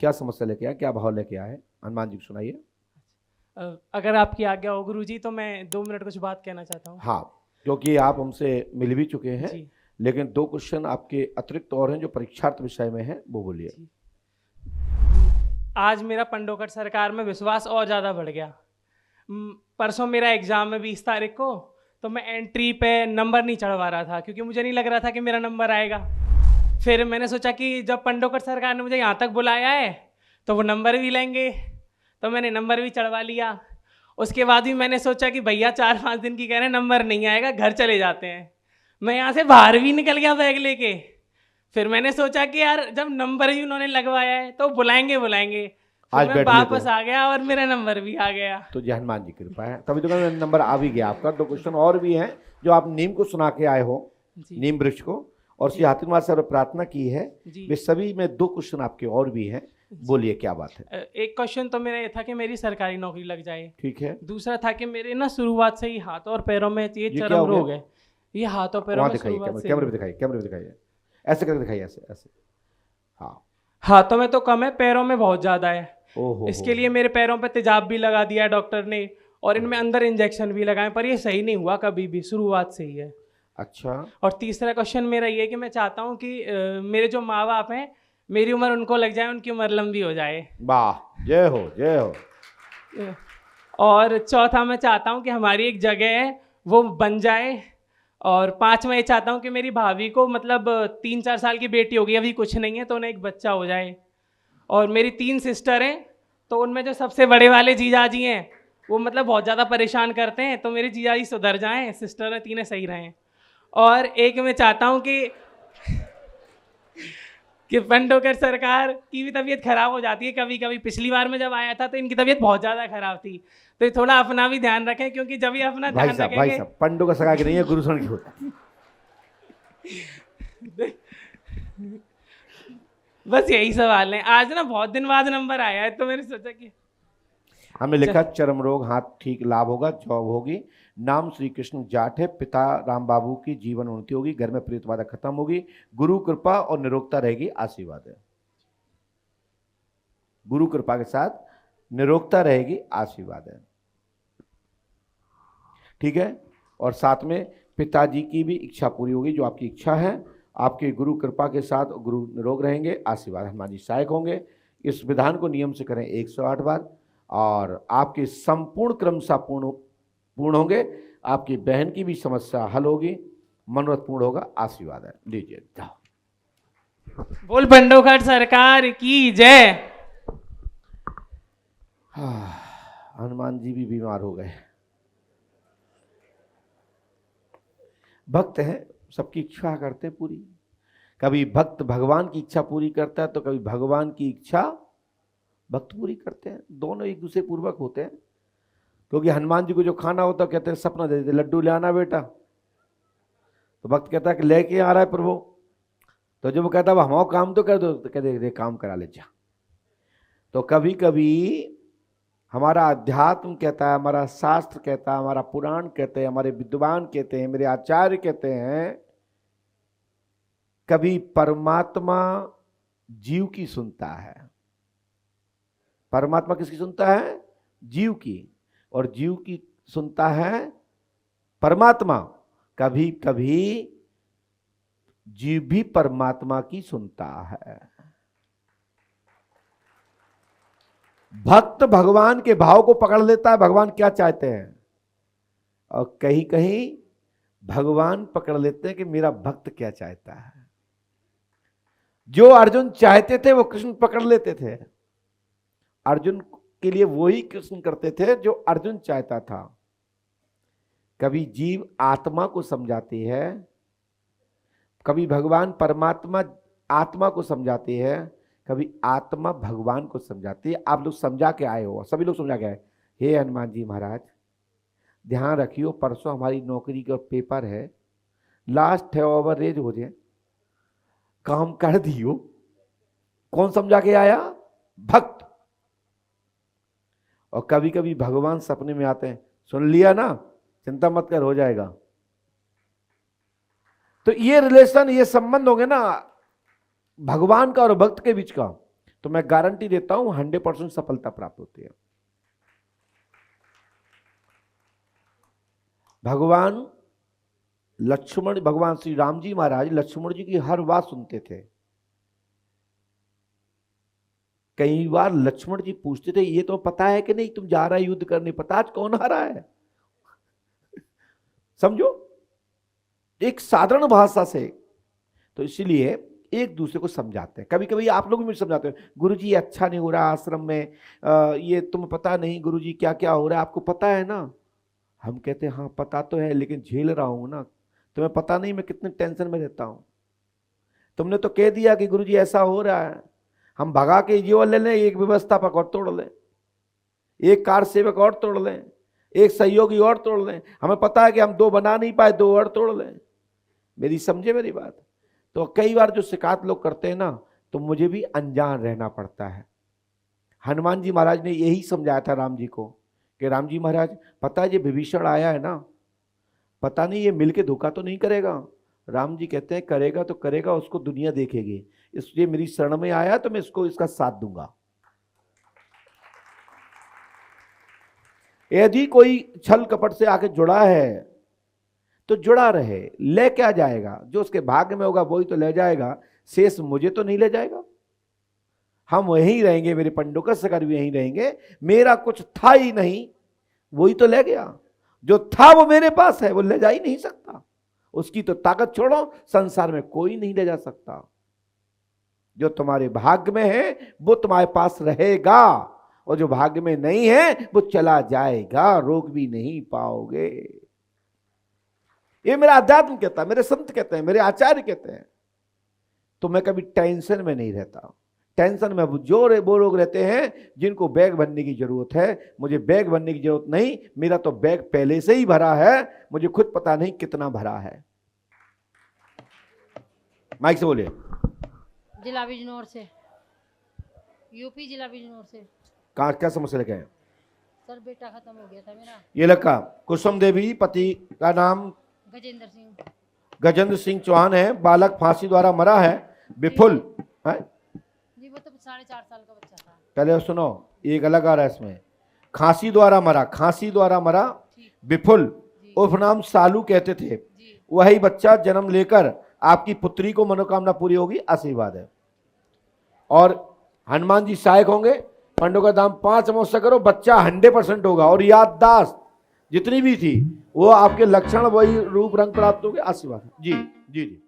क्या समस्या लेके आए, क्या भाव लेके आए, हनुमान जी को सुनाइए। अगर आपकी आज्ञा हो गुरुजी तो मैं 2 मिनट कुछ बात कहना चाहता हूँ। हाँ, क्योंकि आप हमसे मिल भी चुके हैं, जी लेकिन 2 क्वेश्चन आपके अतिरिक्त और हैं जो परीक्षार्थ विषय में है, वो बोलिए। जी। आज मेरा पंडोकर सरकार में विश्वास और ज़्यादा बढ़ गया। परसों मेरा एग्ज़ाम है 20 तारीख को, तो मैं एंट्री पे नंबर नहीं चढ़वा रहा था क्योंकि मुझे नहीं लग रहा था कि मेरा नंबर आएगा। फिर मैंने सोचा कि जब पंडोकर सरकार ने मुझे यहाँ तक बुलाया है तो वो नंबर भी लेंगे, तो मैंने नंबर भी चढ़वा लिया। उसके बाद भी मैंने सोचा कि भैया 4-5 दिन की कह रहे हैं नंबर नहीं आएगा, घर चले जाते हैं। मैं यहाँ से बाहर भी निकल गया बैग लेके। फिर मैंने सोचा कि यार जब नंबर ही उन्होंने लगवाया है तो बुलाएंगे बुलाएंगे। फिर आज मैं बैठ लेते वापस हैं। आ गया और मेरा नंबर भी आ गया। तो जय हनुमान जी की कृपा है, तभी तो कहते हैं नंबर आ भी गया आपका। 2 क्वेश्चन और भी हैं जो आप नीम को सुना के आए हो, जी नीम वृक्ष को, और जी। श्री हाथीकुमार से प्रार्थना की है, जी। वे सभी में 2 क्वेश्चन आपके और भी हैं। बोलिए क्या बात है। एक क्वेश्चन तो मेरा ये था कि मेरी सरकारी नौकरी लग जाए। ठीक है, दूसरा था कि मेरे ना शुरुआत से ही हाथों और पैरों में ये क्या चर्म हो गया? रोग है। ये हाथों पैरों वहां में दिखाइए, शुरुआत से कैमरे ही। पे दिखाइए, कैमरे पे दिखाइए, ऐसे करके दिखाइए, ऐसे ऐसे। हाँ। हाथों में तो कम है, पैरों में बहुत ज़्यादा है। ओहो, इसके लिए मेरे पैरों पे तेजाब भी लगा दिया है डॉक्टर ने, और इनमें अंदर इंजेक्शन भी लगाए, पर ये सही नहीं हुआ कभी भी, शुरुआत से ही है। अच्छा। और तीसरा क्वेश्चन मेरा ये है कि मैं चाहता हूँ कि मेरे जो माँ बाप हैं, मेरी उम्र उनको लग जाए, उनकी उम्र लंबी हो जाए। वाह, जय हो जय हो। और चौथा मैं चाहता हूँ कि हमारी एक जगह है वो बन जाए। और 5वां ये चाहता हूँ कि मेरी भाभी को मतलब 3-4 साल की बेटी होगी, अभी कुछ नहीं है, तो उन्हें एक बच्चा हो जाए। और मेरी 3 सिस्टर हैं, तो उनमें जो सबसे बड़े वाले जीजाजी हैं वो मतलब बहुत ज़्यादा परेशान करते हैं, तो मेरे जीजाजी सुधर जाएं, सिस्टर हैं 3 सही रहें। और एक मैं चाहता हूँ कि पंडोकर सरकार की भी तबीयत खराब हो जाती है कभी कभी। पिछली बार में जब आया था तो इनकी तबीयत बहुत ज़्यादा खराब थी, तो ये थोड़ा अपना भी ध्यान रखें, क्योंकि जब ये अपना भाई ध्यान साहब रखेंगे। पंडों का सगा की नहीं है, गुरुशरण की होता है। बस यही सवाल है। आज ना बहुत दिन बाद नंबर आया है, तो मैंने सोचा कि हमने लिखा चर्म रोग हाथ ठीक लाभ होगा, जॉब होगी, नाम श्री कृष्ण जाट है, पिता राम बाबू की जीवन उन्नति होगी, घर में प्रेत बाधा खत्म होगी, गुरु कृपा और निरोगता रहेगी, आशीर्वाद है। गुरु कृपा के साथ निरोगता रहेगी, आशीर्वाद है। ठीक है। और साथ में पिताजी की भी इच्छा पूरी होगी, जो आपकी इच्छा है। आपके गुरु कृपा के साथ गुरु निरोग रहेंगे, आशीर्वाद हनुमान जी सहायक होंगे। इस विधान को नियम से करें 108 बार, और आपके संपूर्ण क्रमशः पूर्ण होंगे। आपकी बहन की भी समस्या हल होगी, मनोरथ पूर्ण होगा, आशीर्वाद है। लीजिए जाओ। बोल पंडोकर सरकार की जय। हनुमान जी भी बीमार हो गए। भक्त हैं, सबकी इच्छा करते पूरी। कभी भक्त भगवान की इच्छा पूरी करता है, तो कभी भगवान की इच्छा भक्त पूरी करते हैं। दोनों एक दूसरे पूर्वक होते हैं। क्योंकि हनुमान जी को जो खाना होता है, कहते हैं सपना दे देते, लड्डू ले आना बेटा। तो भक्त कहता है कि लेके आ रहा है प्रभु। तो जब वो कहता है हमारा काम तो कर दो, तो कहते काम करा ले जा। तो कभी कभी हमारा अध्यात्म कहता है, हमारा शास्त्र कहता है, हमारा पुराण कहते हैं, हमारे विद्वान कहते हैं, मेरे आचार्य कहते हैं, कभी परमात्मा जीव की सुनता है। परमात्मा किसकी सुनता है? जीव की। और जीव की सुनता है परमात्मा। कभी कभी जीव भी परमात्मा की सुनता है। भक्त भगवान के भाव को पकड़ लेता है, भगवान क्या चाहते हैं, और कहीं कहीं भगवान पकड़ लेते हैं कि मेरा भक्त क्या चाहता है। जो अर्जुन चाहते थे वो कृष्ण पकड़ लेते थे। अर्जुन के लिए वही कृष्ण करते थे जो अर्जुन चाहता था। कभी जीव आत्मा को समझाती है, कभी भगवान परमात्मा आत्मा को समझाती है, कभी आत्मा भगवान को समझाती है। आप लोग समझा के आए हो, सभी लोग समझा के आए। हे हनुमान जी महाराज, ध्यान रखियो, परसों हमारी नौकरी का पेपर है, लास्ट है, ओवरएज हो जाए, काम कर दियो। कौन समझा के आया? भक्त। और कभी कभी भगवान सपने में आते हैं, सुन लिया ना, चिंता मत कर, हो जाएगा। तो ये रिलेशन, ये संबंध होंगे ना भगवान का और भक्त के बीच का, तो मैं गारंटी देता हूं 100% सफलता प्राप्त होती है। भगवान श्री राम जी महाराज लक्ष्मण जी की हर बात सुनते थे। कई बार लक्ष्मण जी पूछते थे, ये तो पता है कि नहीं तुम जा रहा है युद्ध करने, पता आज कौन आ रहा है? समझो, एक साधारण भाषा से। तो इसीलिए एक दूसरे को समझाते हैं। कभी कभी आप लोग भी मुझे समझाते हैं, गुरुजी ये अच्छा नहीं हो रहा आश्रम में, ये तुम्हें पता नहीं गुरुजी क्या क्या हो रहा है, आपको पता है ना? हम कहते हैं हाँ पता तो है, लेकिन झेल रहा हूं ना। तुम्हें पता नहीं मैं कितने टेंशन में रहता हूं। तुमने तो कह दिया कि गुरुजी ऐसा हो रहा है, हम भगा के जीवन ले लें, एक व्यवस्थापक और तोड़ लें, एक कार सेवक और तोड़ लें, एक सहयोगी और तोड़ लें। हमें पता है कि हम 2 बना नहीं पाए, 2 और तोड़ लें। मेरी समझे मेरी बात? तो कई बार जो शिकायत लोग करते हैं ना, तो मुझे भी अनजान रहना पड़ता है। हनुमान जी महाराज ने यही समझाया था राम जी को कि राम जी महाराज पता है ये विभीषण आया है ना, पता नहीं ये मिलके धोखा तो नहीं करेगा। राम जी कहते हैं करेगा तो करेगा, उसको दुनिया देखेगी, इसलिए मेरी शरण में आया तो मैं इसको इसका साथ दूंगा। यदि कोई छल कपट से आके जुड़ा है तो जुड़ा रहे, ले क्या जाएगा? जो उसके भाग्य में होगा वही तो ले जाएगा, शेष मुझे तो नहीं ले जाएगा। हम वहीं रहेंगे, मेरे पंडों सकर भी यहीं रहेंगे, मेरा कुछ था ही नहीं, वही तो ले गया। जो था वो मेरे पास है, वो ले जा ही नहीं सकता। उसकी तो ताकत छोड़ो, संसार में कोई नहीं ले जा सकता। जो तुम्हारे भाग्य में है वो तुम्हारे पास रहेगा, और जो भाग्य में नहीं है वो चला जाएगा, रोक भी नहीं पाओगे। ये मेरा अध्यात्म कहता है, मेरे संत कहते हैं, मेरे आचार्य कहते हैं। तो मैं कभी टेंशन में नहीं रहता। टेंशन में वो लोग रहते हैं जिनको बैग भरने की जरूरत है, मुझे बैग भरने की जरूरत नहीं। मेरा तो बैग पहले से ही भरा है, मुझे खुद पता नहीं कितना भरा है। माइक से बोलिए। जिला बिजनौर से, यूपी जिला बिजनौर से। कहाँ क्या समस्या लेके आए? सर बेटा खत्म हो गया था मेरा। ये लड़का कुसुम देवी, पति का नाम गजेंद्र सिंह। गजेंद्र सिंह चौहान है। बालक फांसी द्वारा मरा है, विपुल है जी। वो तो 4.5 साल का बच्चा था। पहले सुनो, एक अलग आ रहा है इसमें। खांसी द्वारा मरा विपुल, उर्फ नाम सालू कहते थे। वही बच्चा जन्म लेकर आपकी पुत्री को मनोकामना पूरी होगी, आशीर्वाद है। और हनुमान जी सहायक होंगे। पंडों का दाम 5 अमावस्या करो, बच्चा 100% होगा। और याददाश्त जितनी भी थी वो आपके लक्षण वही रूप रंग प्राप्त होंगे, आशीर्वाद। जी जी जी।